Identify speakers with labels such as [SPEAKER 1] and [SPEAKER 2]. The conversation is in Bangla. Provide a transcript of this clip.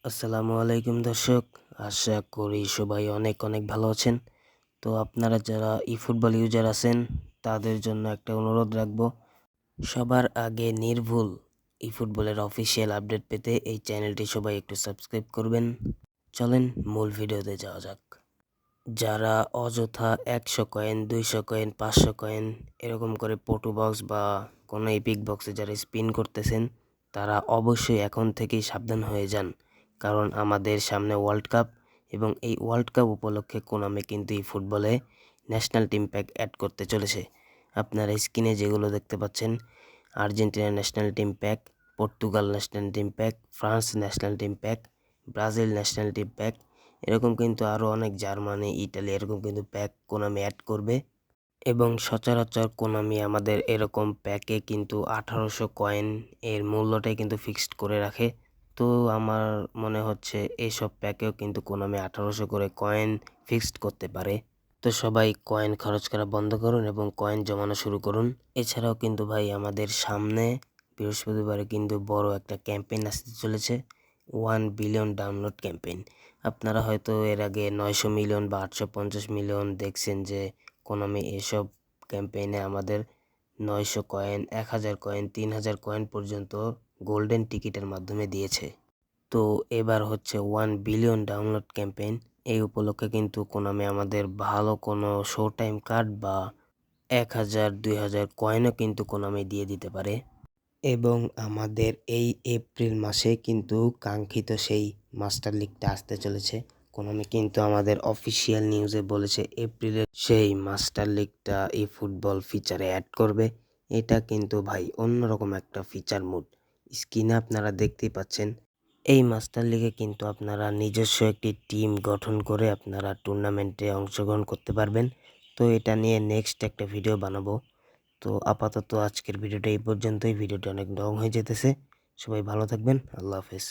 [SPEAKER 1] আসসালামু আলাইকুম দর্শক, আশা করি সবাই অনেক অনেক ভালো আছেন। তো আপনারা যারা ফুটবল ইউজার আছেন তাদের জন্য একটা অনুরোধ রাখবো, সবার আগে নির্ভুল ফুটবলের অফিসিয়াল আপডেট পেতে এই চ্যানেলটি সবাই একটু সাবস্ক্রাইব করবেন। চলেন মূল ভিডিওতে যাওয়া যাক। যারা অযথা 100 কয়েন, 200 কয়েন, 500 কয়েন এরকম করে পটু বক্স বা কোনো এপিক বক্সে যারা স্পিন করতেছেন, তারা অবশ্যই এখন থেকেই সাবধান হয়ে যান। কারণ আমাদের সামনে ওয়ার্ল্ড কাপ, এবং এই ওয়ার্ল্ড কাপ উপলক্ষে কোনামি কিন্তু এই ফুটবলে ন্যাশনাল টিম প্যাক অ্যাড করতে চলেছে। আপনারা স্ক্রিনে যেগুলো দেখতে পাচ্ছেন, Argentina national team pack, Portugal national team pack, France national team pack, Brazil national team pack, এরকম কিন্তু আরও অনেক, জার্মানি, ইটালি, এরকম কিন্তু প্যাক কোনামি অ্যাড করবে। এবং সচরাচর কোনামি আমাদের এরকম প্যাকে কিন্তু 1800 কয়েন এর মূল্যটাই কিন্তু ফিক্সড করে রাখে। তো আমার মনে হচ্ছে এইসব প্যাকেও কিন্তু কোনামি 1800 করে কয়েন ফিক্সড করতে পারে। তো সবাই কয়েন খরচ করা বন্ধ করুন এবং কয়েন জমানো শুরু করুন। এছাড়াও কিন্তু ভাই আমাদের সামনে বৃহস্পতিবারে কিন্তু বড় একটা ক্যাম্পেইন আসতে চলেছে, 1 বিলিয়ন ডাউনলোড ক্যাম্পেইন। আপনারা হয়তো এর আগে 900 মিলিয়ন বা 850 মিলিয়ন দেখছেন যে কোনামি এসব ক্যাম্পেইনে আমাদের 900 কয়েন, 1000 কয়েন, 3000 কয়েন পর্যন্ত গোল্ডেন টিকিটের মাধ্যমে দিয়েছে। তো এবার হচ্ছে 1 বিলিয়ন ডাউনলোড ক্যাম্পেইন। এই উপলক্ষে কিন্তু কোনামি আমাদের ভালো কোনো শো টাইম কার্ড বা 1000, 2000 কয়েনও কিন্তু কোনামি দিয়ে দিতে পারে। এবং আমাদের এই এপ্রিল মাসে কিন্তু কাঙ্ক্ষিত সেই মাস্টার লিগটা আসতে চলেছে। কোনামি কিন্তু আমাদের অফিসিয়াল নিউজে বলেছে এপ্রিলের সেই মাস্টার লিগটা এই ফুটবল ফিচারে অ্যাড করবে। এটা কিন্তু ভাই অন্যরকম একটা ফিচার মুড। স্ক্রিনে আপনারা দেখতেই পাচ্ছেন। এই মাস্টার লিগে কিন্তু আপনারা নিজস্ব একটি টিম গঠন করে আপনারা টুর্নামেন্টে অংশগ্রহণ করতে পারবেন। তো এটা নিয়ে নেক্সট একটা ভিডিও বানাবো। তো আপাতত আজকের ভিডিওটা এই পর্যন্তই। ভিডিওটা অনেক লং হয়ে যেতেছে। সবাই ভালো থাকবেন। আল্লাহ হাফেজ।